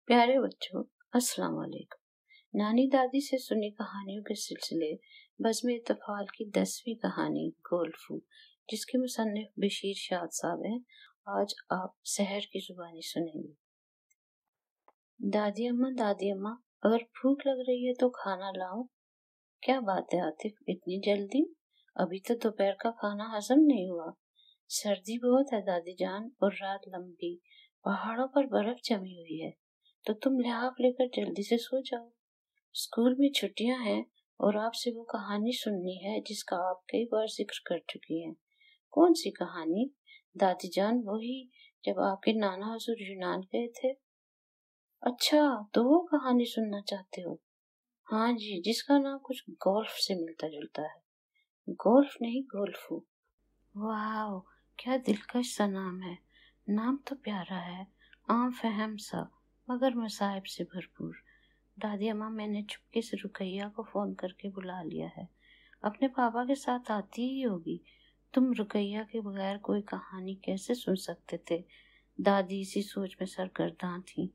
प्यारे बच्चों, अस्सलाम वालेकुम। नानी दादी से सुनी कहानियों के सिलसिले बज़्म इत्तफ़ाल की 10वीं कहानी गोल्फू, जिसके मुसन्निफ बशीर शाद साहब हैं। आज आप सहर की जुबानी सुनेंगे। दादी अम्मा, अगर भूख लग रही है तो खाना लाऊं? क्या बात है आतिफ, इतनी जल्दी? अभी तो दोपहर का खाना हजम नहीं हुआ। सर्दी बहुत है दादी जान, और रात लंबी, पहाड़ों पर बर्फ जमी हुई है, तो तुम लिहाफ लेकर जल्दी से सो जाओ। स्कूल में छुट्टियां हैं और आपसे वो कहानी सुननी है जिसका आप कई बार जिक्र कर चुकी हैं। कौन सी कहानी दादी जान? वही जब आपके नाना हुजूर यूनान गए थे। अच्छा, तो वो कहानी सुनना चाहते हो? हाँ जी, जिसका नाम कुछ गोल्फ से मिलता जुलता है। गोल्फ नहीं, गोल्फू। वाह, क्या दिलकश सा नाम है। नाम तो प्यारा है, आम फहम सा, मगर मसाइब से भरपूर। दादी अम्मा, मैंने चुपके से रुकैया को फोन करके बुला लिया है। अपने पापा के साथ आती ही होगी। तुम रुकैया के बगैर कोई कहानी कैसे सुन सकते थे? दादी इसी सोच में सरगर्दान थी।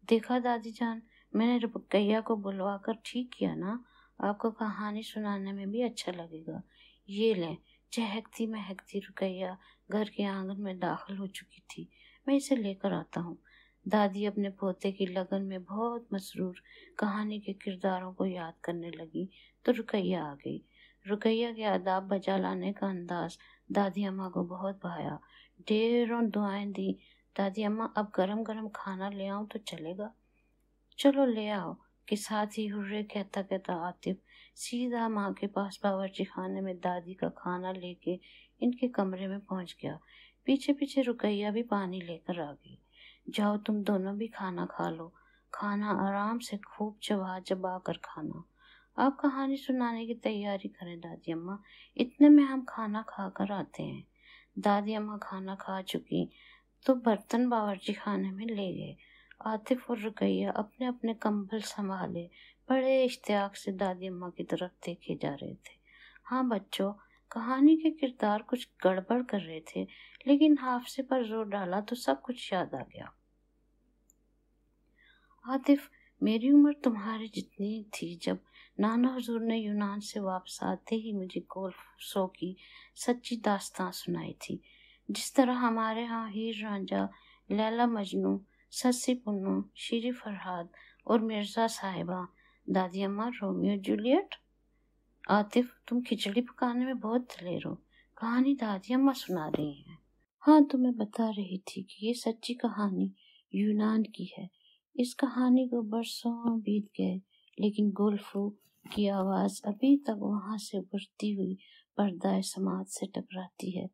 देखा दादी जान, मैंने रुकैया को बुलवा कर ठीक किया ना। आपको कहानी सुनाने में भी अच्छा लगेगा। ये लें। चहकती महकती रुकैया घर के आंगन में दाखिल हो चुकी थी। मैं इसे लेकर आता हूँ। दादी अपने पोते की लगन में बहुत मसरूर कहानी के किरदारों को याद करने लगी तो रुकैया आ गई। रुकैया के आदाब बजा लाने का अंदाज दादी अम्मा को बहुत भाया। ढेरों दुआएं दी। दादी अम्मा, अब गरम गरम खाना ले आऊं तो चलेगा? चलो ले आओ, के साथ ही हुर्रे कहता कहता आतिफ सीधा माँ के पास बावर्ची खाने में दादी का खाना लेके इनके कमरे में पहुंच गया। पीछे पीछे रुकैया भी पानी लेकर आ गई। जाओ, तुम दोनों भी खाना खा लो। खाना आराम से खूब चबा चबा कर खाना। आप कहानी सुनाने की तैयारी करें दादी अम्मा, इतने में हम खाना खा कर आते हैं। दादी अम्मा खाना खा चुकी तो बर्तन बावर्ची खाने में ले गए। आतिफ और रुकैया अपने अपने कंबल संभाले बड़े इश्तियाक से दादी अम्मा की तरफ देखे जा रहे थे। हाँ बच्चों, कहानी के किरदार कुछ गड़बड़ कर रहे थे, लेकिन हाफजे पर जोर डाला तो सब कुछ याद आ गया। आतिफ, मेरी उम्र तुम्हारी जितनी थी जब नाना हुजूर ने यूनान से वापस आते ही मुझे गोल्फो की सच्ची दास्तां सुनाई थी। जिस तरह हमारे यहाँ हीर रांझा, लैला मजनू, सस्सी पुन्नू, शीरी फरहाद और मिर्जा साहिबा, दादी अम्मा रोमियो जूलियट। आतिफ, तुम खिचड़ी पकाने में बहुत दलेर हो। कहानी दादी अम्मा सुना रही हैं। हाँ, तो मैं बता रही थी कि ये सच्ची कहानी यूनान की है। इस कहानी को बरसों बीत गए, लेकिन गोल्फो की आवाज अभी तक वहां से उभरती हुई पर्दाए समाज से टकराती है।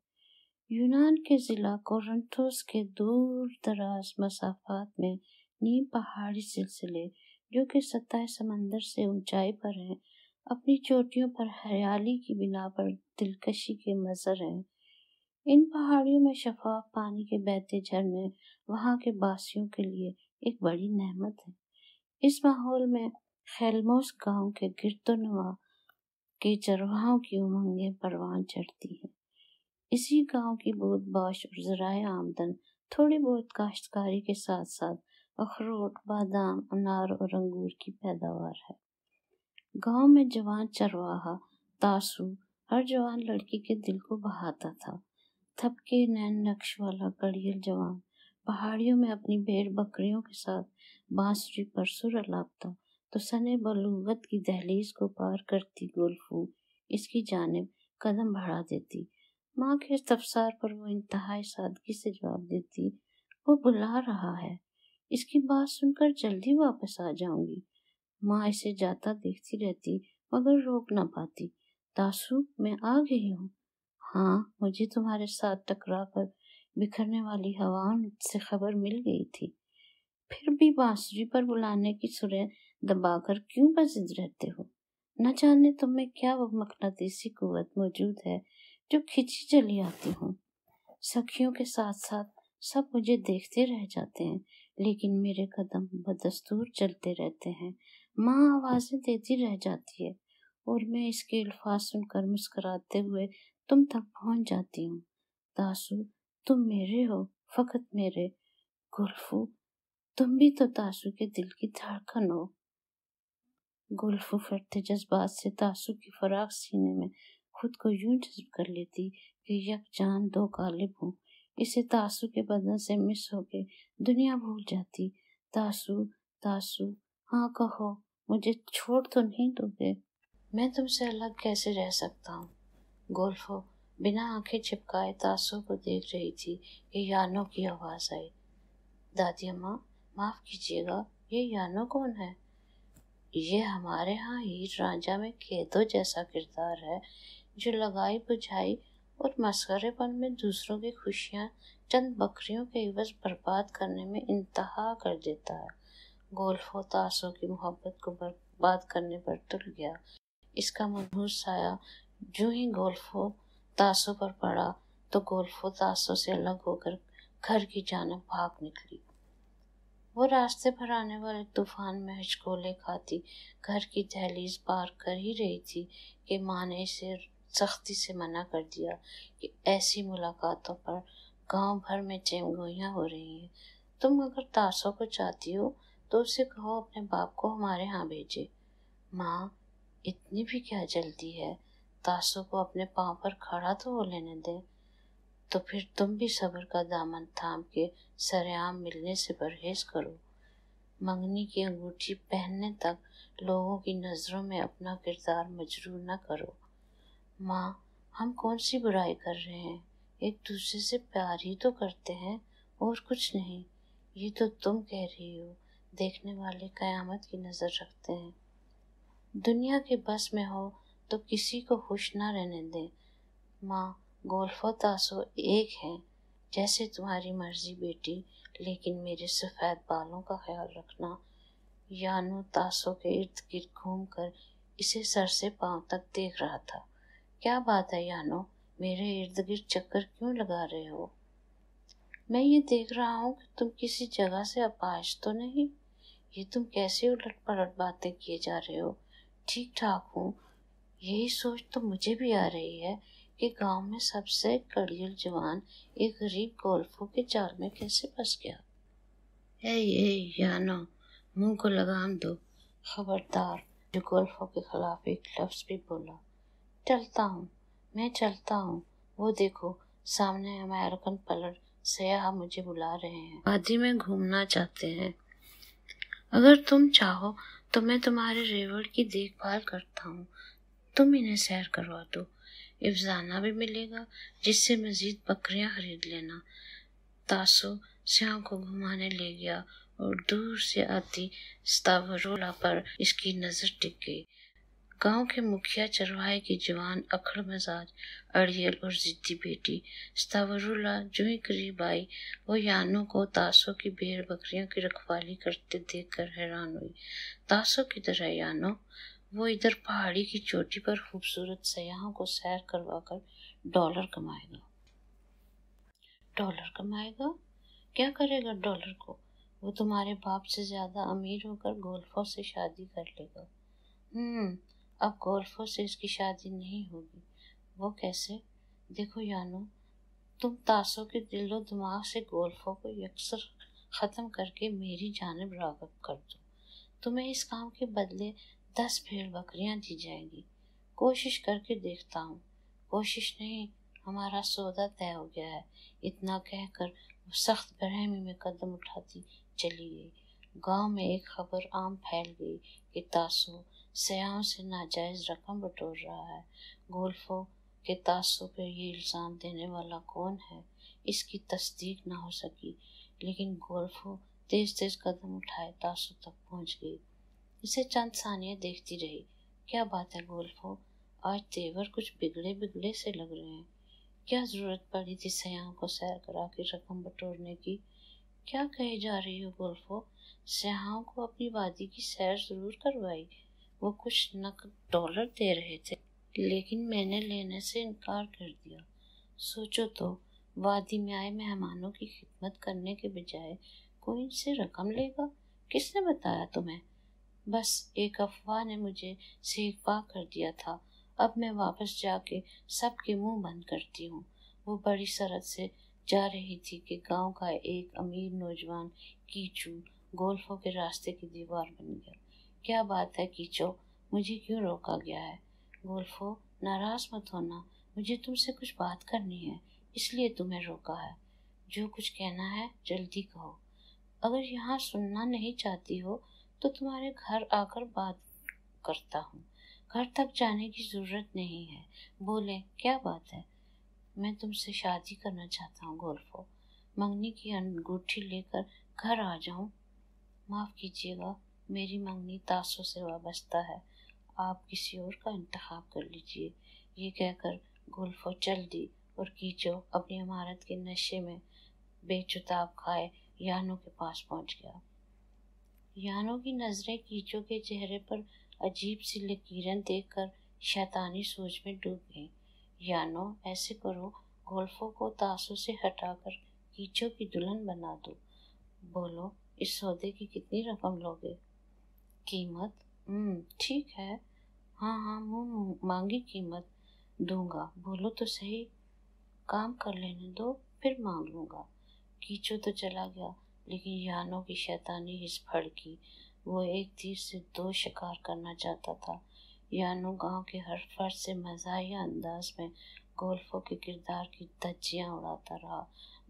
यूनान के जिला कोरिन्थोस के दूर दराज मसाफात में नीम पहाड़ी सिलसिले, जो कि सतह समंदर से ऊंचाई पर हैं, अपनी चोटियों पर हरियाली की बिना पर दिलकशी के मंजर हैं। इन पहाड़ियों में शफाफ पानी के बहते झरने वहां के बासियों के लिए एक बड़ी नेमत है। इस माहौल में खैलमोस गांव के गिरदोनवा के चरवाहों की उमंगें परवान चढ़ती हैं। इसी गांव की बहुत बाश और ज़राए आमदन थोड़ी बहुत काश्तकारी के साथ साथ अखरोट, बादाम, अनार और अंगूर की पैदावार है। गांव में जवान चरवाहा तासू हर जवान लड़की के दिल को बहाता था। थपके नैन नक्श वाला कड़ियल जवान पहाड़ियों में अपनी भेड़ बकरियों के साथ बांसुरी पर सुर अलापता तो सने बलूगत की दहलीज को पार करती गोल्फू इसकी जानिब कदम बढ़ा देती। माँ के इस्तफसार पर वो इंतहाई सादगी से जवाब देती, वो बुला रहा है, इसकी बात सुनकर जल्दी वापस आ जाऊंगी। माँ इसे जाता देखती रहती मगर रोक ना पाती। तासू, मैं आ गई हूँ। हाँ, मुझे तुम्हारे साथ टकरा कर बिखरने वाली हवाओं से खबर मिल गई थी। फिर भी बांसुरी पर बुलाने की सुरें दबाकर क्यों बजिद रहते हो? न जाने तुम में क्या वो मकनातीसी कुव्वत मौजूद है जो खिंची चली आती हूँ। सखियों के साथ साथ सब मुझे देखते रह जाते हैं, लेकिन मेरे कदम बदस्तूर चलते रहते हैं। माँ आवाजें देती रह जाती है और मैं इसके अल्फाज सुनकर मुस्कुराते हुए तुम तक पहुंच जाती हूँ। तासू, तुम मेरे हो, फकत मेरे। गुल्फू, तुम भी तो तासु के दिल की धड़कन हो। गुल्फो फटते जज्बात से तासु की फराक सीने में खुद को यूं जज्ब कर लेती कि यकजान दो कालिब हों। इसे तासु के बदन से मिस होके दुनिया भूल जाती। तासु, तासु, हाँ कहो, मुझे छोड़ तो नहीं दोगे? मैं तुमसे अलग कैसे रह सकता हूँ? गोल्फो बिना आंखें चिपकाए तासु को देख रही थी कि यानो की आवाज आई। दादी अम्मा, माफ कीजिएगा, ये यानो कौन है? ये हमारे यहाँ हीर रांझा में केतो जैसा किरदार है, जो लगाई बुझाई और मस्खरेपन में दूसरों की खुशियाँ चंद बकरियों के इवज बर्बाद करने में इंतहा कर देता है। गोल्फो तासो की मोहब्बत को बर्बाद करने पर तुल गया। इसका मनहूस साया जो ही गोल्फो तासो पर पड़ा तो गोल्फो तासो से अलग होकर घर की जानब भाग निकली। वो रास्ते पर आने वाले तूफान में हिचकोले खाती घर की दहलीज पार कर ही रही थी कि माँ ने इसे सख्ती से मना कर दिया कि ऐसी मुलाकातों पर गांव भर में चेमगोइयाँ हो रही हैं। तुम अगर तासो को चाहती हो तो उसे कहो अपने बाप को हमारे यहाँ भेजे। माँ, इतनी भी क्या जल्दी है? तासो को अपने पाँव पर खड़ा तो हो लेने दे। तो फिर तुम भी सब्र का दामन थाम के सरेआम मिलने से परहेज करो। मंगनी की अंगूठी पहनने तक लोगों की नजरों में अपना किरदार मजरूह न करो। माँ, हम कौन सी बुराई कर रहे हैं? एक दूसरे से प्यार ही तो करते हैं और कुछ नहीं। ये तो तुम कह रही हो, देखने वाले कयामत की नजर रखते हैं। दुनिया के बस में हो तो किसी को खुश न रहने दें। माँ, गोल्फो तासो एक है, जैसे तुम्हारी मर्जी बेटी, लेकिन मेरे सफ़ेद बालों का ख्याल रखना। यानो तासो के इर्द गिर्द घूमकर इसे सर से पांव तक देख रहा था। क्या बात है यानो, मेरे इर्द गिर्द चक्कर क्यों लगा रहे हो? मैं ये देख रहा हूँ कि तुम किसी जगह से अपाहिज तो नहीं। ये तुम कैसे उलट पलट बातें किए जा रहे हो? ठीक ठाक हूँ। यही सोच तो मुझे भी आ रही है कि गांव में सबसे कड़ियल जवान एक गरीब गोल्फो के जाल में कैसे फंस गया। ए यानो, मुंह को लगाम दो। खबरदार, जो गोल्फो के खिलाफ एक लफ्ज भी बोला। चलता हूँ, मैं चलता हूँ। वो देखो, सामने अमेरिकन पलट सयाह मुझे बुला रहे हैं। वादी में घूमना चाहते हैं। अगर तुम चाहो तो मैं तुम्हारे रेवड़ की देखभाल करता हूँ। तुम इन्हें सैर करवा दो। इफ्जाना भी मिलेगा, जिससे मजीद बकरियां खरीद लेना। तासो श्याम को घुमाने ले गया और दूर से आती स्तावरोला पर इसकी नजर टिक गई। गांव के मुखिया चरवाहे की जवान अखड़ मिजाज अड़ियल और जिद्दी बेटी स्तावरोला जो ही करीब आई, वो यानो को तासो की भेड़ बकरियों की रखवाली करते देखकर हैरान हुई। तासो की तरह यानो, वो इधर पहाड़ी की चोटी पर खूबसूरत सयाहों को सैर करवाकर डॉलर कमाएगा। डॉलर कमाएगा? क्या करेगा डॉलर को? वो तुम्हारे बाप से ज्यादा अमीर होकर गोल्फो से शादी कर लेगा। अब गोल्फो से इसकी शादी नहीं होगी। वो कैसे? देखो यानो, तुम तासो के दिलो दिमाग से गोल्फो को यकसर खत्म करके मेरी जानिब राग़िब कर दो। तुम्हें इस काम के बदले 10 भेड़ बकरियां दी जाएंगी। कोशिश करके देखता हूँ। कोशिश नहीं, हमारा सौदा तय हो गया है। इतना कहकर वो सख्त बेरहमी में कदम उठाती चली गई। गांव में एक खबर आम फैल गई कि तासो सयाहों से नाजायज रकम बटोर रहा है। गोल्फो के तासो पे ये इल्ज़ाम देने वाला कौन है, इसकी तस्दीक न हो सकी, लेकिन गोल्फो तेज तेज कदम उठाए तासो तक पहुंच गई। इसे चंद सानिया देखती रही। क्या बात है गोल्फो, आज तेवर कुछ बिगड़े बिगड़े से लग रहे हैं। क्या जरूरत पड़ी थी सयाह को सैर करा के रकम बटोरने की? क्या कहे जा रही हो गोल्फो? सयाहों को अपनी वादी की सैर जरूर करवाई। वो कुछ नकद डॉलर दे रहे थे, लेकिन मैंने लेने से इनकार कर दिया। सोचो तो, वादी में आए मेहमानों की खिदमत करने के बजाय कोई इनसे रकम लेगा? किसने बताया तुम्हें? बस एक अफवाह ने मुझे सेगवा कर दिया था। अब मैं वापस जाके सबके मुंह बंद करती हूँ। वो बड़ी सरहद से जा रही थी कि गांव का एक अमीर नौजवान कीचू गोल्फो के रास्ते की दीवार बन गया। क्या बात है कीचो, मुझे क्यों रोका गया है? गोल्फो, नाराज मत होना, मुझे तुमसे कुछ बात करनी है, इसलिए तुम्हें रोका है। जो कुछ कहना है जल्दी कहो। अगर यहाँ सुनना नहीं चाहती हो तो तुम्हारे घर आकर बात करता हूँ। घर तक जाने की जरूरत नहीं है। बोले, क्या बात है? मैं तुमसे शादी करना चाहता हूँ गोल्फो। मंगनी की अंगूठी लेकर घर आ जाऊं? माफ कीजिएगा, मेरी मंगनी तासों से वाबस्ता है। आप किसी और का इंतखाब कर लीजिए। ये कहकर गोल्फो चल दी और कीचो अपनी इमारत के नशे में बेचुताब खाए यानो के पास पहुंच गया। यानो की नजरें कीचो के चेहरे पर अजीब सी लकीरें देखकर शैतानी सोच में डूब गईं। यानो, ऐसे करो, गोल्फो को तासों से हटाकर कीचो की दुल्हन बना दो। बोलो, इस सौदे की कितनी रकम लोगे? कीमत? ठीक है। हाँ, मुँह मांगी कीमत दूंगा। बोलो तो सही, काम कर लेने दो, फिर मांग लूंगा। कीचो तो चला गया, लेकिन यानो की शैतानी हिस भड़की। वो एक तीर से दो शिकार करना चाहता था। यानो गांव के हर फर्द से मज़ाहिया अंदाज में गोल्फो के किरदार की धज्जियां उड़ाता रहा,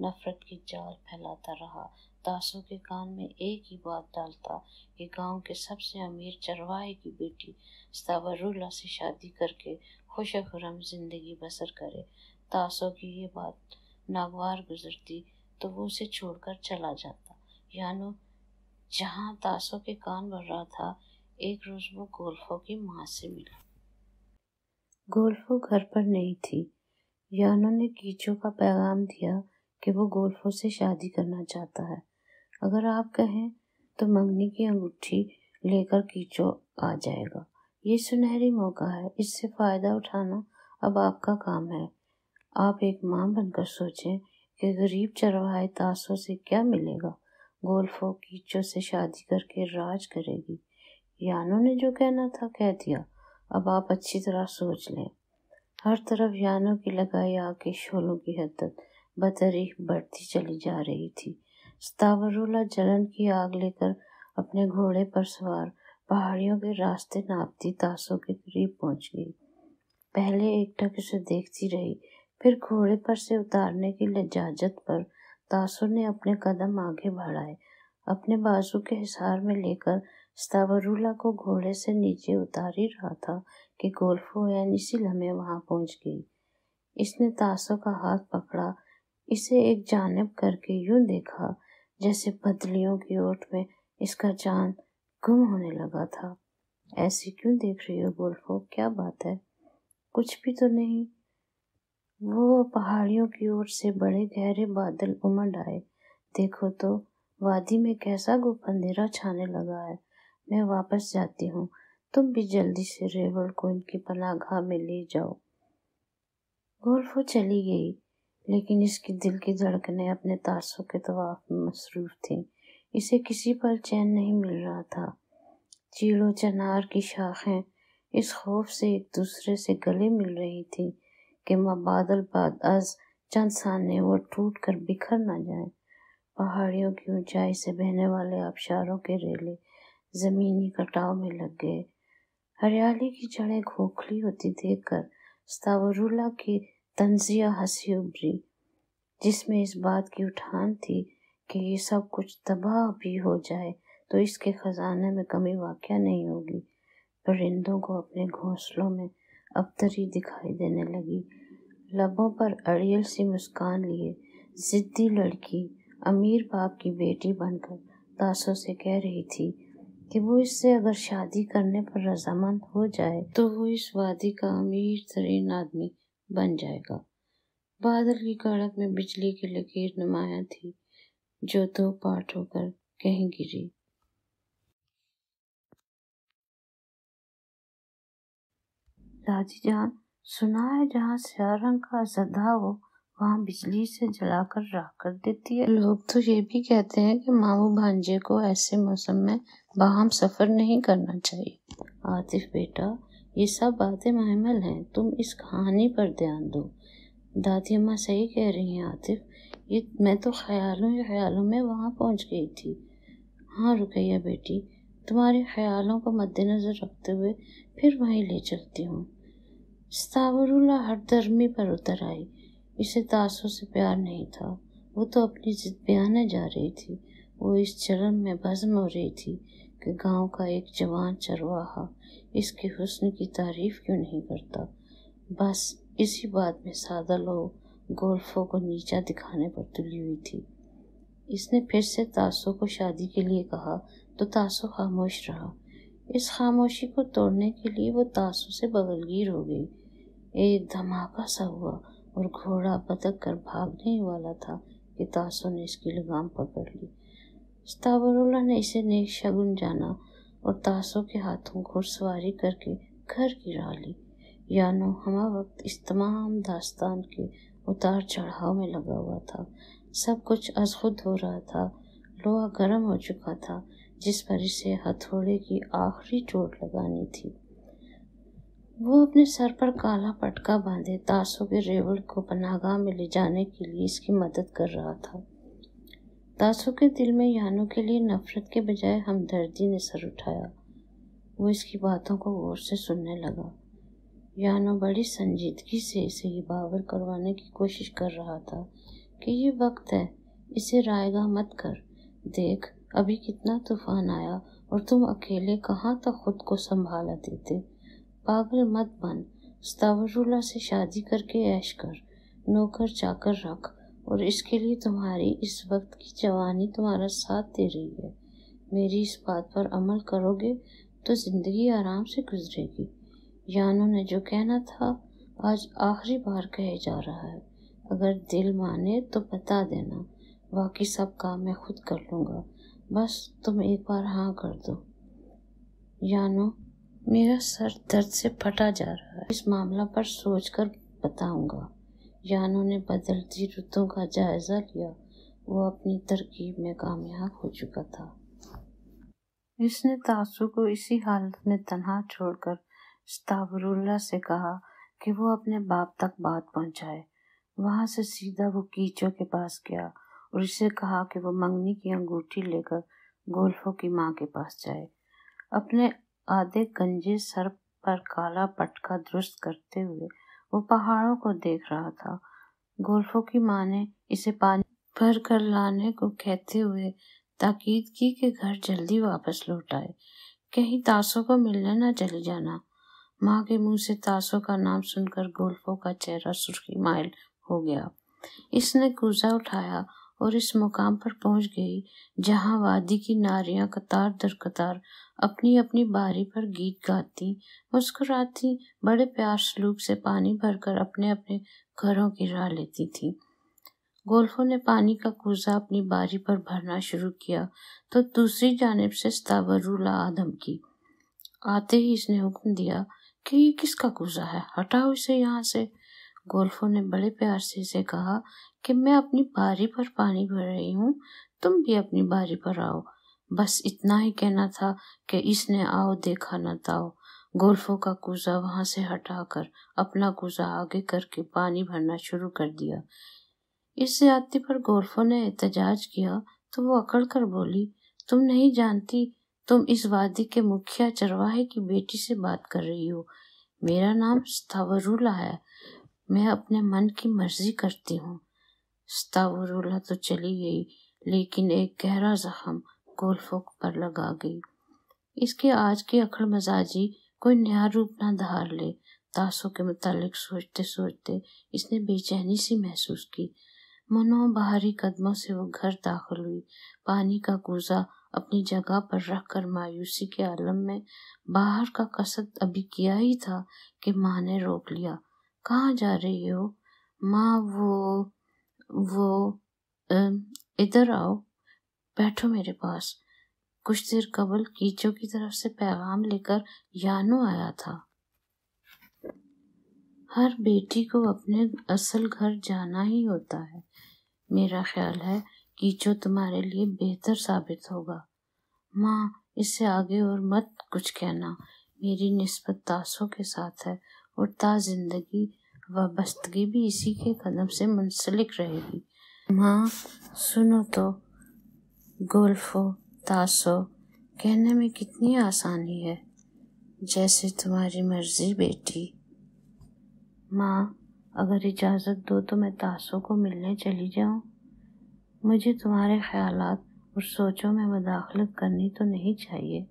नफरत की जाल फैलाता रहा। तासों के कान में एक ही बात डालता कि गांव के सबसे अमीर चरवाहे की बेटी स्तावरुला से शादी करके खुश खुरम जिंदगी बसर करे। तासों की ये बात नागवार गुजरती तो वो उसे छोड़कर चला जाता। यानो जहाँ तासों के कान भर रहा था, एक रोज वो गोल्फो की माँ से मिला। गोल्फो घर पर नहीं थी। यानो ने कीचो का पैगाम दिया कि वो गोल्फो से शादी करना चाहता है। अगर आप कहें तो मंगनी की अंगूठी लेकर कीचो आ जाएगा। ये सुनहरी मौका है, इससे फायदा उठाना अब आपका काम है। आप एक माँ बनकर सोचें कि गरीब चरवाहे तासों से क्या मिलेगा। गोल्फो कीचो से शादी करके राज करेगी। यानो ने जो कहना था कह दिया, अब आप अच्छी तरह सोच लें। हर तरफ यानो की लगाई आग के शोलों की हद्दत बतरीक बढ़ती चली जा रही थी। स्तावरुला जलन की आग लेकर अपने घोड़े पर सवार पहाड़ियों के रास्ते नापती तासों के करीब पहुंच गई। पहले एकटक उसे देखती रही, फिर घोड़े पर से उतारने की लजाजत पर तासों ने अपने कदम आगे बढ़ाए। अपने बाजू के हिसार में लेकर स्तावरुला को घोड़े से नीचे उतार ही रहा था कि गोल्फो इसी लम्हे वहां पहुंच गई। इसने तासों का हाथ पकड़ा, इसे एक जानिब करके यूं देखा जैसे बदलियों की ओट में इसका जान गुम होने लगा था। ऐसी क्यों देख रही हो गोल्फो, क्या बात है? कुछ भी तो नहीं। वो पहाड़ियों की ओर से बड़े गहरे बादल उमड़ आए। देखो तो, वादी में कैसा गुप्त अंधेरा छाने लगा है। मैं वापस जाती हूँ, तुम भी जल्दी से रेवल को इनकी पनाहगाह में ले जाओ। गोल्फो चली गई, लेकिन इसकी दिल की धड़कनें अपने तासों के तवाफ में मसरूफ थीं। इसे किसी पर चैन नहीं मिल रहा था। चीड़ों चनार की शाखें इस खौफ से एक दूसरे से गले मिल रही थी कि बादल बाद आज चंद साने वो टूट कर बिखर न जाए। पहाड़ियों की ऊंचाई से बहने वाले आबशारों के रेले जमीनी कटाव में लग गए। हरियाली की जड़ें खोखली होती देखकर स्तावरुला की तंजिया हंसी उभरी, जिसमें इस बात की उठान थी कि ये सब कुछ तबाह भी हो जाए तो इसके खजाने में कमी वाक़या नहीं होगी। परिंदों को अपने घोंसलों में अबतरी दिखाई देने लगी। लबों पर अड़ियल सी मुस्कान लिए जिद्दी लड़की अमीर बाप की बेटी बनकर तासों से कह रही थी कि वो इससे अगर शादी करने पर रजामंद हो जाए तो वो इस वादी का अमीर तरीन आदमी बन जाएगा। बादल की कड़क में बिजली की लकीर नुमाया थी, जो दो पार्ट होकर कहीं गिरी। दादी जान, सुना है जहाँ स्याह रंग का अज़दा हो वहाँ बिजली से जलाकर राख कर देती है। लोग तो ये भी कहते हैं कि मामू भांजे को ऐसे मौसम में बाहम सफर नहीं करना चाहिए। आतिफ बेटा, ये सब बातें महमल हैं, तुम इस कहानी पर ध्यान दो। दादी अम्मा सही कह रही हैं आतिफ, ये मैं तो ख्यालों में वहाँ पहुँच गई थी। हाँ रुकैया बेटी, तुम्हारे ख्यालों को मद्देनजर रखते हुए फिर वहीं ले चलती हूँ। स्तावरुला हठधर्मी पर उतर आई। इसे तासो से प्यार नहीं था, वो तो अपनी जिद बयाने जा रही थी। वो इस चरम में भस्म हो रही थी कि गांव का एक जवान चरवाहा इसके हुस्न की तारीफ क्यों नहीं करता। बस इसी बात में सादा लोग गोल्फो को नीचा दिखाने पर तुली हुई थी। इसने फिर से तासो को शादी के लिए कहा तो तासो खामोश रहा। इस खामोशी को तोड़ने के लिए वो तासो से बगलगीर हो गई। एक धमाका सा हुआ और घोड़ा बदक कर भागने ही वाला था कि तासो ने इसकी लगाम पकड़ ली। स्तावरुला ने इसे नेक शगुन जाना और तासो के हाथों घुड़सवारी करके घर की राह ली। यानो हमा वक्त इस तमाम दास्तान के उतार चढ़ाव में लगा हुआ था। सब कुछ अज खुद हो रहा था। लोहा गर्म हो चुका था जिस पर इसे हथौड़े की आखिरी चोट लगानी थी। वो अपने सर पर काला पटका बांधे तासो के रेवड़ को पनाहगाह में ले जाने के लिए इसकी मदद कर रहा था। तासो के दिल में यानो के लिए नफरत के बजाय हमदर्दी ने सर उठाया। वो इसकी बातों को गौर से सुनने लगा। यानो बड़ी संजीदगी से इसे ये बावर करवाने की कोशिश कर रहा था कि ये वक्त है, इसे रायगा मत कर। देख अभी कितना तूफान आया और तुम अकेले कहाँ तक खुद को संभाला देते। पागल मत बन, स्तावरुला से शादी करके ऐश कर, नौकर चाकर रख और इसके लिए तुम्हारी इस वक्त की जवानी तुम्हारा साथ दे रही है। मेरी इस बात पर अमल करोगे तो जिंदगी आराम से गुजरेगी। यानो ने जो कहना था आज आखिरी बार कहे जा रहा है। अगर दिल माने तो बता देना, बाकी सब काम मैं खुद कर लूँगा। बस तुम एक बार हाँ कर दो। यानो मेरा सर दर्द से फटा जा रहा है, इस मामला पर सोचकर बताऊंगा। यानो ने बदलती रुतों का जायजा लिया। वो अपनी तरकीब में कामयाब हो चुका था। इसने तासो को इसी हालत में तन्हा छोड़कर स्तावरुला से कहा कि वो अपने बाप तक बात पहुंचाए। वहां से सीधा वो कीचो के पास गया और इसे कहा कि वो मंगनी की अंगूठी लेकर गोल्फो की माँ के पास जाए। अपने आधे गंजे सर पर काला पटका दुरुस्त करते हुए वो पहाड़ों को देख रहा था। गोल्फो की माँ ने इसे पानी भर कर लाने को कहते हुए ताकीद की कि घर जल्दी वापस लौट आए, कहीं तासो को मिलने न चली जाना। माँ के मुंह से तासो का नाम सुनकर गोल्फो का चेहरा सुर्खी माइल हो गया। इसने कूजा उठाया और इस मुकाम पर पहुंच गई जहां वादी की नारियां कतार दर कतार अपनी अपनी बारी पर गीत गाती, मुस्कुराती, बड़े प्यार सलूक से पानी भरकर अपने अपने घरों की राह लेती थी। गोल्फो ने पानी का कूजा अपनी बारी पर भरना शुरू किया तो दूसरी जानिब से स्तावरुला आदम की। आते ही इसने हुक्म दिया कि ये किसका कूजा है, हटाओ इसे यहाँ से। गोल्फो ने बड़े प्यार से इसे कहा कि मैं अपनी बारी पर पानी भर रही हूँ, तुम भी अपनी बारी पर आओ। बस इतना ही कहना था कि इसने आओ देखा न ताओ गोल्फो का कूजा वहां से हटाकर अपना कूजा आगे करके पानी भरना शुरू कर दिया। इस ज्यादती पर गोल्फो ने एहतजाज किया तो वो अकड़ कर बोली, तुम नहीं जानती, तुम इस वादी के मुखिया चरवाहे की बेटी से बात कर रही हो। मेरा नाम स्तावरुला है, मैं अपने मन की मर्जी करती हूँ। स्तावरुला तो चली गई, लेकिन एक गहरा जख्म गोल्फो पर लगा गई। इसके आज की अकड़ मजाजी कोई नया रूप न धार ले। तासो के मुतालिक सोचते सोचते इसने बेचैनी सी महसूस की। मनो बाहरी कदमों से वो घर दाखिल हुई। पानी का कूजा अपनी जगह पर रखकर मायूसी के आलम में बाहर का कसद अभी किया ही था कि माँ ने रोक लिया। कहाँ जा रही हो माँ? वो इधर आओ, बैठो मेरे पास। कुछ देर कबल कीचो की तरफ से पैगाम लेकर यानो आया था। हर बेटी को अपने असल घर जाना ही होता है। मेरा ख्याल है कीचो तुम्हारे लिए बेहतर साबित होगा। माँ, इससे आगे और मत कुछ कहना। मेरी निस्बत तासो के साथ है और ता जिंदगी वाबस्तगी भी इसी के कदम से मुंसलिक रहेगी। माँ सुनो तो। गोल्फो तासो, कहने में कितनी आसानी है, जैसे तुम्हारी मर्जी बेटी। माँ, अगर इजाज़त दो तो मैं तासो को मिलने चली जाऊँ। मुझे तुम्हारे ख्यालात और सोचों में मदाखलत करनी तो नहीं चाहिए,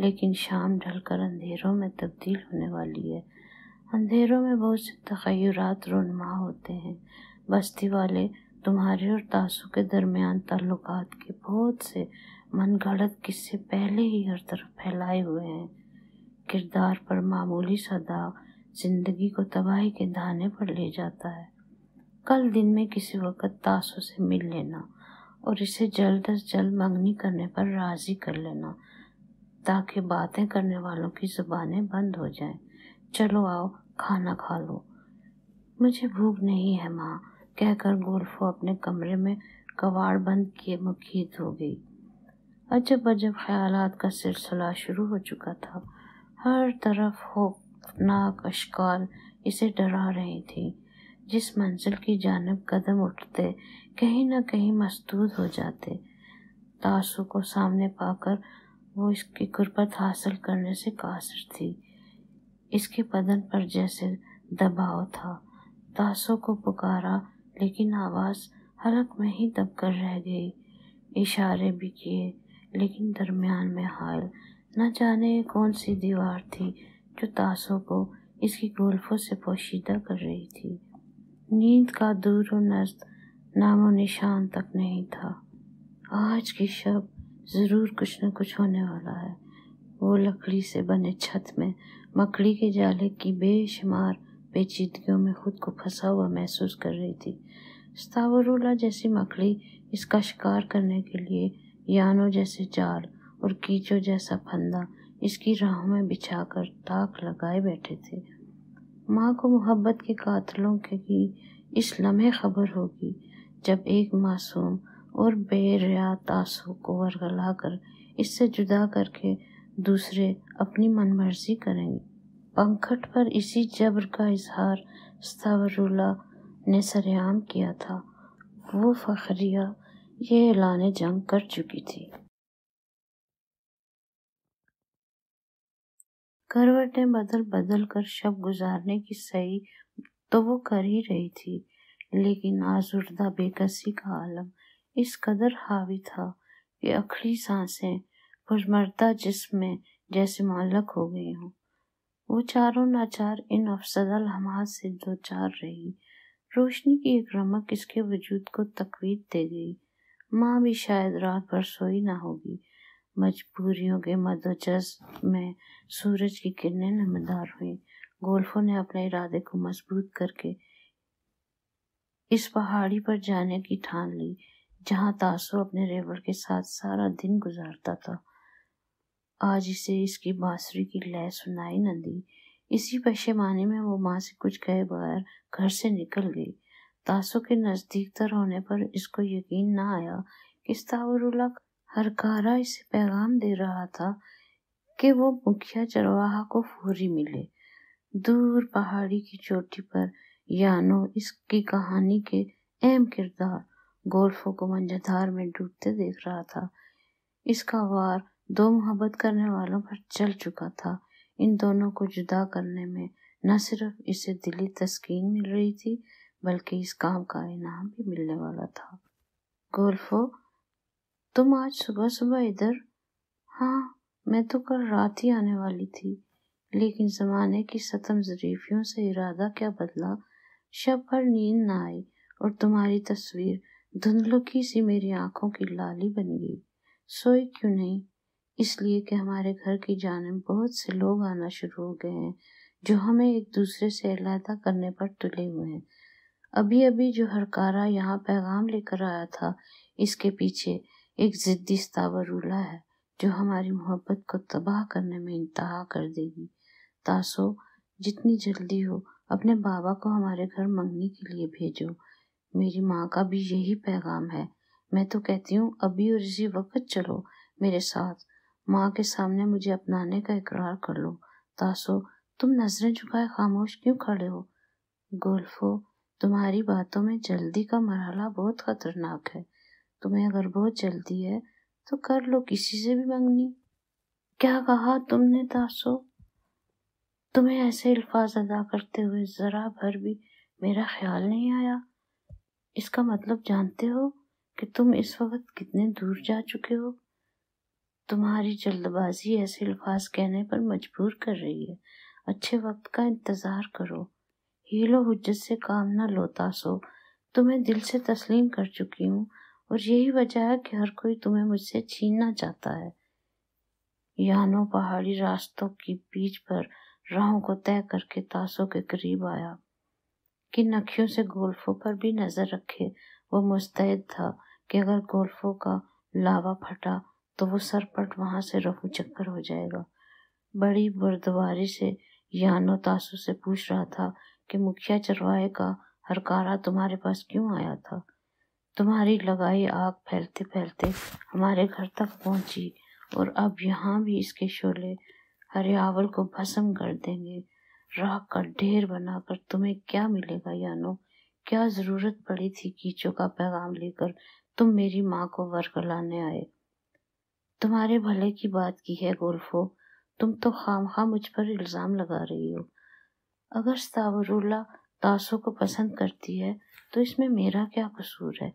लेकिन शाम ढलकर अंधेरों में तब्दील होने वाली है। अंधेरों में बहुत से तखय्युरात रोनमा होते हैं। बस्ती वाले तुम्हारे और तासो के दरमियान ताल्लुकात के बहुत से मनगढ़ंत किस्से पहले ही हर तरफ फैलाए हुए हैं। किरदार पर मामूली सा दाग जिंदगी को तबाही के धाने पर ले जाता है। कल दिन में किसी वक्त तासो से मिल लेना और इसे जल्द अज जल्द मंगनी करने पर राजी कर लेना, ताकि बातें करने वालों की जुबानें बंद हो जाएं। चलो आओ, खाना खा लो। मुझे भूख नहीं है माँ, कहकर गोल्फो अपने कमरे में कबाड़ बंद किए मुखीत हो गई। अजब अजब ख्यालात का सिलसिला शुरू हो चुका था। हर तरफ खौफनाक अशकाल इसे डरा रही थी। जिस मंजिल की जानिब कदम उठते कहीं न कहीं मसदूद हो जाते। तासो को सामने पाकर वो इसकी कुर्बत हासिल करने से कासिर थी। इसके बदन पर जैसे दबाव था। तासो को पुकारा, लेकिन आवाज़ हलक में ही दबकर रह गई। इशारे भी किए, लेकिन दरमियान में हायल न जाने कौन सी दीवार थी जो तासो को इसकी गोल्फों से पोशीदा कर रही थी। नींद का दूर और नज़द नामो निशान तक नहीं था। आज की शब ज़रूर कुछ न कुछ होने वाला है। वो लकड़ी से बने छत में मकड़ी के जाले की बेशुमार पेचीदगियों में खुद को फंसा हुआ महसूस कर रही थी। स्तावरूला जैसी मकड़ी इसका शिकार करने के लिए यानो जैसे जाल और कीचो जैसा फंदा इसकी राहों में बिछाकर ताक लगाए बैठे थे। माँ को मोहब्बत के कातलों की इस लम्हे खबर होगी जब एक मासूम और बेरिया तासो को वरगला कर इससे जुदा करके दूसरे अपनी मनमर्जी करेंगे। पंखट पर इसी जब्र का इजहार स्तावरूला ने सरेआम किया था। वो फखरिया ये ऐलान जंग कर चुकी थी। करवटें बदल बदल कर शब गुजारने की सही तो वो कर ही रही थी, लेकिन आज़ुर्दा बेकसी का आलम इस कदर हावी था कि अखड़ी सांसें पुरमर्दा जिस्म में जैसे मुअल्लक हो गई हों। वो चारों नाचार इन अफसदा लम्हात से दो चार रही। रोशनी की एक रमक इसके वजूद को तकवीत दे गई। माँ भी शायद रात भर सोई ना होगी। मजबूरियों के मदोजज में सूरज की किरणें नमदार हुई। गोल्फो ने अपने इरादे को मजबूत करके इस पहाड़ी पर जाने की ठान ली जहाँ तासो अपने रेवड़ के साथ सारा दिन गुजारता था। आज इसे इसकी बांसुरी की लय सुनाई न दी। इसी पशेमानी में वो माँ से कुछ कहे बगैर घर से निकल गई। तासो के नजदीक तर होने पर इसको यकीन न आया कि स्तावरूला हरकारा इसे पैगाम दे रहा था कि वो मुखिया चरवाहा को फौरी मिले। दूर पहाड़ी की चोटी पर यानो इसकी कहानी के अहम किरदार गोल्फो को मंझधार में डूबते देख रहा था। इसका वार दो मोहब्बत करने वालों पर चल चुका था। इन दोनों को जुदा करने में न सिर्फ इसे दिली तस्कीन मिल रही थी, बल्कि इस काम का इनाम भी मिलने वाला था। गोल्फो, तुम आज सुबह सुबह इधर? हाँ, मैं तो कल रात ही आने वाली थी, लेकिन जमाने की सतम ज़रीफियों से इरादा क्या बदला। शब भर नींद न आई और तुम्हारी तस्वीर धुंधलुकी सी मेरी आंखों की लाली बन गई। सोई क्यों नहीं? इसलिए कि हमारे घर की जानिब बहुत से लोग आना शुरू हो गए हैं जो हमें एक दूसरे से अलहदा करने पर तुले हुए हैं। अभी अभी जो हरकारा यहाँ पैगाम लेकर आया था, इसके पीछे एक जिद्दी स्तावरूला है जो हमारी मोहब्बत को तबाह करने में इंतहा कर देगी। तासो, जितनी जल्दी हो अपने बाबा को हमारे घर मंगनी के लिए भेजो। मेरी माँ का भी यही पैगाम है। मैं तो कहती हूँ अभी और इसी वक्त चलो मेरे साथ। माँ के सामने मुझे अपनाने का इकरार कर लो। तासो, तुम नजरें झुकाए खामोश क्यों खड़े हो? गोल्फो, तुम्हारी बातों में जल्दी का मरहला बहुत खतरनाक है। तुम्हें अगर बहुत जल्दी है تو کر لو کسی سے بھی منگنی۔ کیا کہا تم نے تاسو؟ تمہیں ایسے الفاظ ادا کرتے ہوئے ذرا بھر بھی میرا خیال نہیں آیا۔ اس کا مطلب جانتے ہو کہ تم اس وقت کتنے دور جا چکے ہو؟ تمہاری جلد بازی ایسے الفاظ کہنے پر مجبور کر رہی ہے۔ اچھے وقت کا انتظار کرو۔ ہیل و حجت سے کام نہ لو تاسو۔ تمہیں دل سے تسلیم کر چکی ہوں اور یہی وجہ ہے کہ ہر کوئی تمہیں مجھ سے چھیننا چاہتا ہے۔ یانو پہاڑی راستوں کی بیچ پر راہوں کو طے کر کے تاسو کے قریب آیا۔ کن اکھیوں سے گولفو پر بھی نظر رکھے وہ مستعد تھا کہ اگر گولفو کا لاوا پھٹا تو وہ سرپٹ وہاں سے رفو چکر ہو جائے گا۔ بڑی بردباری سے یانو تاسو سے پوچھ رہا تھا کہ مکھیا چرواہے کا ہرکارا تمہارے پاس کیوں آیا تھا؟ تمہاری لگائی آگ پھیلتے پھیلتے ہمارے گھر تک پہنچی اور اب یہاں بھی اس کے شعلے ہریاول کو بھسم کر دیں گے۔ راکھ کا ڈھیر بنا کر تمہیں کیا ملے گا یانو؟ کیا ضرورت پڑی تھی کیچو کا پیغام لے کر تم میری ماں کو ورگلانے آئے؟ تمہارے بھلے کی بات کی ہے گولفو، تم تو خواہ مجھ پر الزام لگا رہی ہو۔ اگر ستاورولا تاسو کو پسند کرتی ہے تو اس میں میرا کیا قصور ہے؟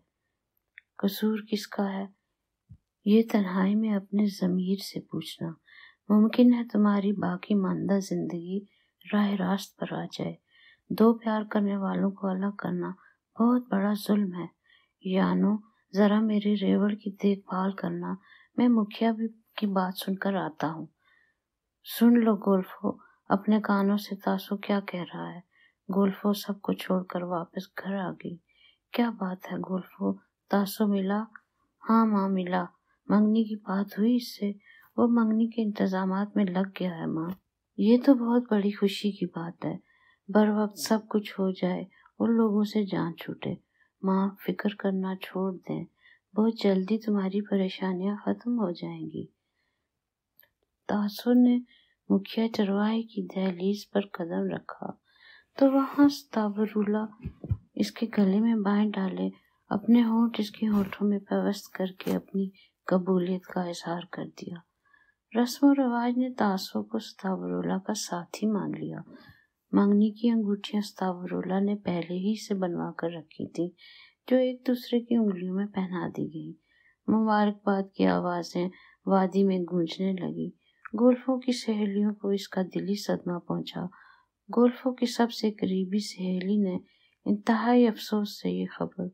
قصور کس کا ہے؟ یہ تنہائی میں اپنے ضمیر سے پوچھنا۔ ممکن ہے تمہاری باقی ماندہ زندگی راہ راست پر آ جائے۔ دو پیار کرنے والوں کو الگ کرنا بہت بڑا ظلم ہے۔ یانو ذرا میرے ریوڑ کی دیکھ بھال کرنا، میں مکھیا کی بات سن کر آتا ہوں۔ سن لو گولفو، اپنے کانوں سے تاسو کیا کہہ رہا ہے۔ گولفو سب کو چھوڑ کر واپس گھر آ گئی۔ کیا بات ہے گولفو، تاسو ملا؟ ہاں ماں ملا۔ منگنی کی بات ہوئی اس سے؟ وہ منگنی کے انتظامات میں لگ گیا ہے ماں۔ یہ تو بہت بڑی خوشی کی بات ہے۔ بر وقت سب کچھ ہو جائے اور لوگوں سے جان چھوٹے۔ ماں فکر کرنا چھوڑ دیں، بہت جلدی تمہاری پریشانیاں ختم ہو جائیں گی۔ تاسو نے مکھیا چرواہے کی دہلیز پر قدم رکھا تو وہاں ستاورولا اس کے گلے میں بائیں ڈالے اپنے ہونٹ اس کے ہونٹوں میں پیوست کر کے اپنی قبولیت کا اظہار کر دیا۔ رسم و رواج نے تاسو کو ستاورولا کا ساتھی مان لیا۔ منگنی کی انگوٹھیاں ستاورولا نے پہلے ہی سے بنوا کر رکھی تھیں جو ایک دوسرے کی انگلیوں میں پہنا دی گئیں۔ مبارکباد کی آوازیں وادی میں گونجنے لگی۔ گولفو کی سہیلیوں کو اس کا دلی صدمہ پہنچا۔ گولفو کی سب سے قریبی سہیلی نے انتہائی افسوس سے یہ خبر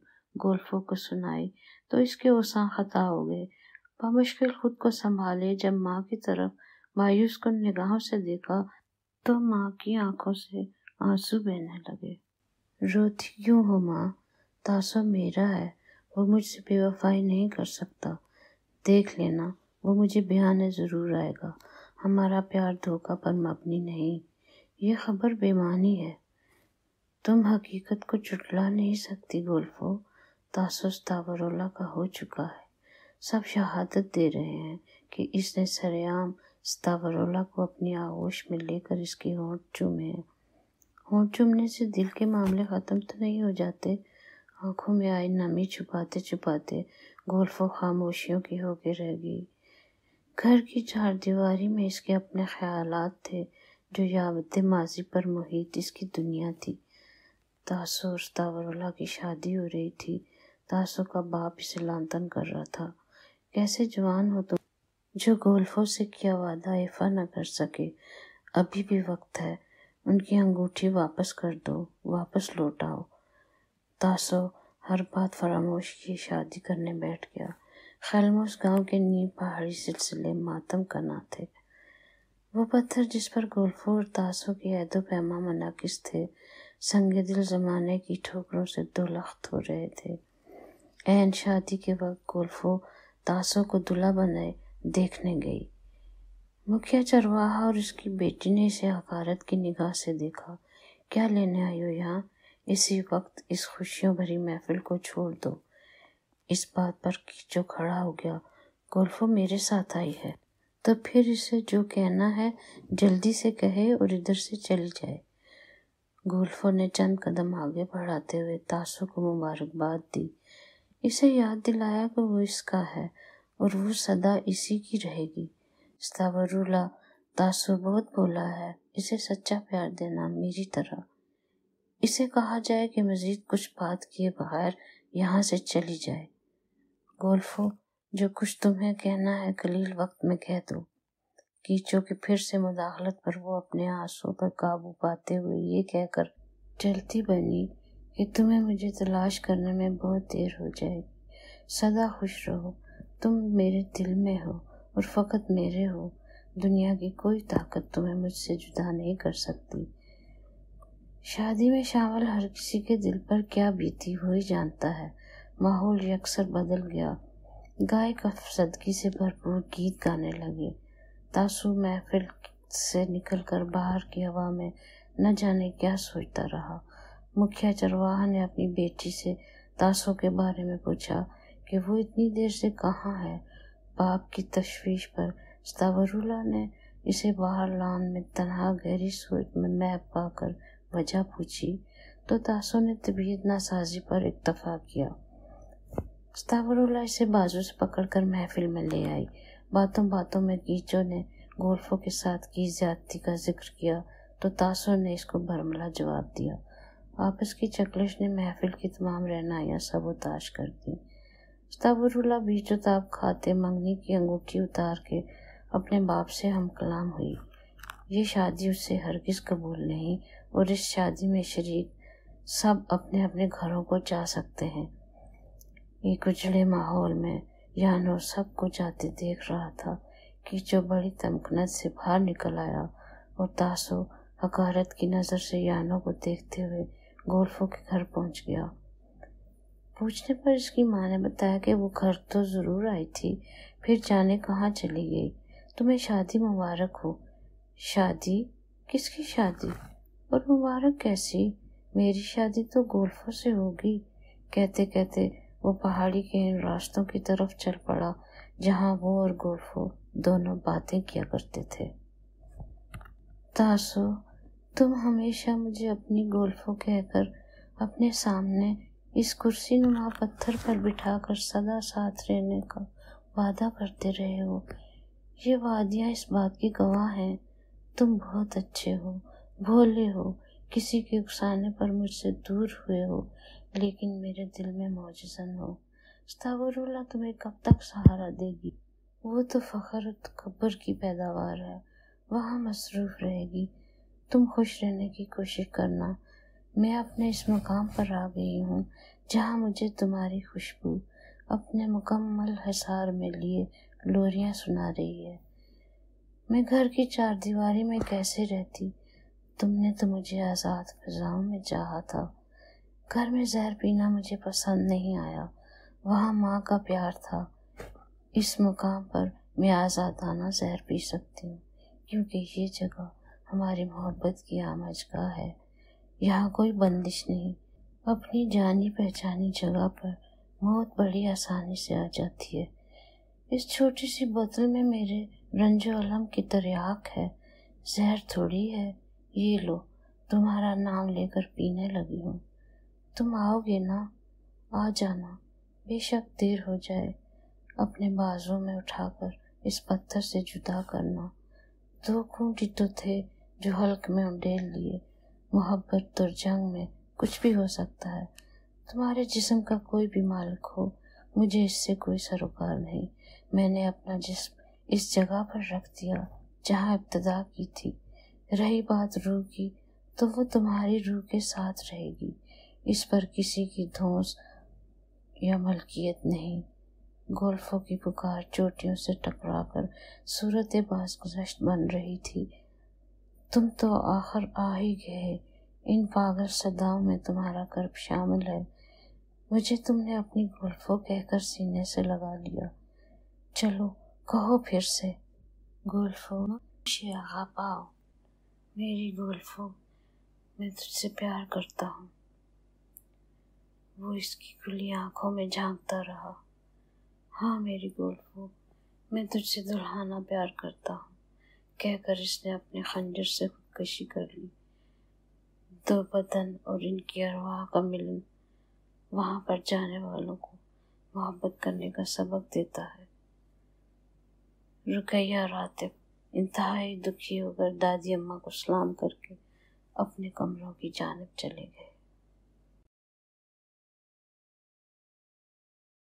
گولفو کو سنائی تو اس کے اوساں خطا ہو گئے۔ بمشکل خود کو سنبھالے جب ماں کی طرف مایوس کن نگاہوں سے دیکھا تو ماں کی آنکھوں سے آنسو بہنے لگے۔ روتی کیوں ہو ماں؟ تاسو میرا ہے، وہ مجھ سے بے وفائی نہیں کر سکتا۔ دیکھ لینا وہ مجھے بیانے ضرور آئے گا۔ ہمارا پیار دھوکہ پر مبنی نہیں۔ یہ خبر بے معنی ہے۔ تم حقیقت کو جھٹلا نہیں سکتی گولفو۔ تاسو ستاورولا کا ہو چکا ہے۔ سب شہادت دے رہے ہیں کہ اس نے سرعام ستاورولا کو اپنی آغوش میں لے کر اس کی ہونٹ چومے ہیں۔ ہونٹ چومنے سے دل کے معاملے ختم تو نہیں ہو جاتے؟ آنکھوں میں آئی نمی چھپاتے چھپاتے گولفو خاموشیوں کی ہو کے رہ گئی۔ گھر کی چار دیواری میں اس کے اپنے خیالات تھے جو یاوت ماضی پر محیط اس کی دنیا تھی۔ تاسو اور ستاورولا کی شادی ہو رہی تھی۔ تاسو کا باپ اسے لانتن کر رہا تھا۔ کیسے جوان ہو تم جو گولفو سے کیا وعدہ ایفا نہ کر سکے۔ ابھی بھی وقت ہے، ان کی انگوٹھی واپس کر دو، واپس لوٹ آؤ۔ تاسو ہر بات فراموش کیے شادی کرنے بیٹھ گیا۔ خیلموس گاؤں کے نیم پہاڑی سلسلے ماتم کا نہ تھے۔ وہ پتھر جس پر گولفو اور تاسو کے عہد و پیماں منعکس تھے سنگ دل زمانے کی ٹھوکروں سے دو لخت ہو رہے تھے۔ عین شادی کے وقت گولفو تاسو کو دلہا بنائے دیکھنے گئی۔ مکھیا چرواہا اور اس کی بیٹی نے اسے حقارت کی نگاہ سے دیکھا۔ کیا لینے آئی ہو یہاں؟ اسی وقت اس خوشیوں بھری محفل کو چھوڑ دو۔ اس بات پر کیچو کھڑا ہو گیا۔ گولفو میرے ساتھ آئی ہے تو پھر اسے جو کہنا ہے جلدی سے کہے اور ادھر سے چلی جائے۔ گولفو نے چند قدم آگے بڑھاتے ہوئے تاسو کو مبارکباد دی، اسے یاد دلایا کہ وہ اس کا ہے और वो सदा इसी की रहेगी। स्तावरुला, तासो बहुत भोला है, इसे सच्चा प्यार देना मेरी तरह। इसे कहा जाए कि मजीद कुछ बात किए बगैर यहाँ से चली जाए। गोल्फो, जो कुछ तुम्हें कहना है कलील वक्त में कह दो। कीचो की फिर से मुदाखलत पर वो अपने आंसुओं पर काबू पाते हुए ये कहकर चलती बनी कि तुम्हें मुझे तलाश करने में बहुत देर हो जाएगी। सदा खुश रहो, तुम मेरे दिल में हो और फकत मेरे हो। दुनिया की कोई ताकत तुम्हें मुझसे जुदा नहीं कर सकती। शादी में शामिल हर किसी के दिल पर क्या बीती वो ही जानता है। माहौल यकसर बदल गया। गायक अफसदगी से भरपूर गीत गाने लगे। तासु महफिल से निकलकर बाहर की हवा में न जाने क्या सोचता रहा। मुखिया चरवाहा ने अपनी बेटी से तासु के बारे में पूछा कि वो इतनी देर से कहाँ है। बाप की तशवीश पर स्तावरुला ने इसे बाहर लॉन में तन्हा गहरी सोच में महक पाकर वजह पूछी तो तासु ने तबीयत नासाजी पर इत्तफाक किया। स्तावरुला इसे बाजू से पकड़कर महफिल में ले आई। बातों बातों में कीचो ने गोल्फो के साथ की ज्यादती का जिक्र किया तो तासु ने इसको भरमला जवाब दिया। आपस की चकलिश ने महफिल की तमाम रहनाइयाँ सबोताश कर दी। स्तावरुला बीचोताब खाते मंगनी की अंगूठी उतार के अपने बाप से हम कलाम हुई। ये शादी उससे हरगिज कबूल नहीं और इस शादी में शरीक सब अपने अपने घरों को जा सकते हैं। एक उजड़े माहौल में यानो सबको जाते देख रहा था कि जो बड़ी तमकनत से बाहर निकल आया और तासो हकारत की नज़र से यानो को देखते हुए गोल्फो के घर पहुंच गया। पूछने पर इसकी माँ ने बताया कि वो घर तो ज़रूर आई थी, फिर जाने कहाँ चली गई। तुम्हें शादी मुबारक हो। शादी? किसकी शादी? और मुबारक कैसी? मेरी शादी तो गोल्फो से होगी। कहते कहते वो पहाड़ी के इन रास्तों की तरफ चल पड़ा जहाँ वो और गोल्फो दोनों बातें किया करते थे। तासो, तुम हमेशा मुझे अपनी गोल्फो कहकर अपने सामने इस कुर्सी नुमा पत्थर पर बिठाकर सदा साथ रहने का वादा करते रहे हो। ये वादियाँ इस बात की गवाह हैं। तुम बहुत अच्छे हो, भोले हो, किसी के उकसाने पर मुझसे दूर हुए हो, लेकिन मेरे दिल में मौजूदन हो। स्तावरुला तुम्हें कब तक सहारा देगी? वो तो फख्र तकब्बुर की पैदावार है, वहाँ मसरूफ रहेगी। तुम खुश रहने की कोशिश करना। मैं अपने इस मकाम पर आ गई हूँ जहाँ मुझे तुम्हारी खुशबू अपने मुकम्मल हिसार में लिए लोरियाँ सुना रही है। मैं घर की चारदीवारी में कैसे रहती? तुमने तो मुझे आज़ाद फिजाओं में चाहा था। घर में जहर पीना मुझे पसंद नहीं आया, वहाँ माँ का प्यार था। इस मुकाम पर मैं आज़ादाना जहर पी सकती हूँ क्योंकि ये जगह हमारी मोहब्बत की आमजगाह है। यहाँ कोई बंदिश नहीं। अपनी जानी पहचानी जगह पर मौत बड़ी आसानी से आ जाती है। इस छोटी सी बोतल में मेरे रंजो अलम की तरियाक है, जहर थोड़ी है। ये लो, तुम्हारा नाम लेकर पीने लगी हूँ। तुम आओगे ना? आ जाना, बेशक देर हो जाए। अपने बाजुओं में उठाकर इस पत्थर से जुदा करना। दो खूंटी तो थे जो हल्क में उंडेल लिए। मोहब्बत और जंग में कुछ भी हो सकता है। तुम्हारे जिस्म का कोई भी मालिक हो, मुझे इससे कोई सरोकार नहीं। मैंने अपना जिस्म इस जगह पर रख दिया जहाँ इब्तिदा की थी। रही बात रूह की, तो वो तुम्हारी रूह के साथ रहेगी। इस पर किसी की धौंस या मलकियत नहीं। गोल्फो की पुकार चोटियों से टकराकर सूरत बाज़गुज़श्त बन रही थी। तुम तो आखिर आ ही गए। इन पागल सदाओं में तुम्हारा कर्ब शामिल है। मुझे तुमने अपनी गोल्फो कहकर सीने से लगा लिया। चलो कहो फिर से। गोल्फो, आगा पाओ। मेरी गोल्फो, मैं तुझसे प्यार करता हूँ। वो इसकी खुली आंखों में झांकता रहा। हाँ मेरी गोल्फो, मैं तुझसे दुल्हाना प्यार करता हूँ, कहकर इसने अपने खंजर से खुदकशी कर ली। दो बदन और इनकी अरवाह का मिलन वहाँ पर जाने वालों को मोहब्बत करने का सबक देता है। رقیہ اور عاطف انتہائی دکھی ہو کر دادی اماں کو سلام کر کے اپنے کمروں کی جانب چلے گئے۔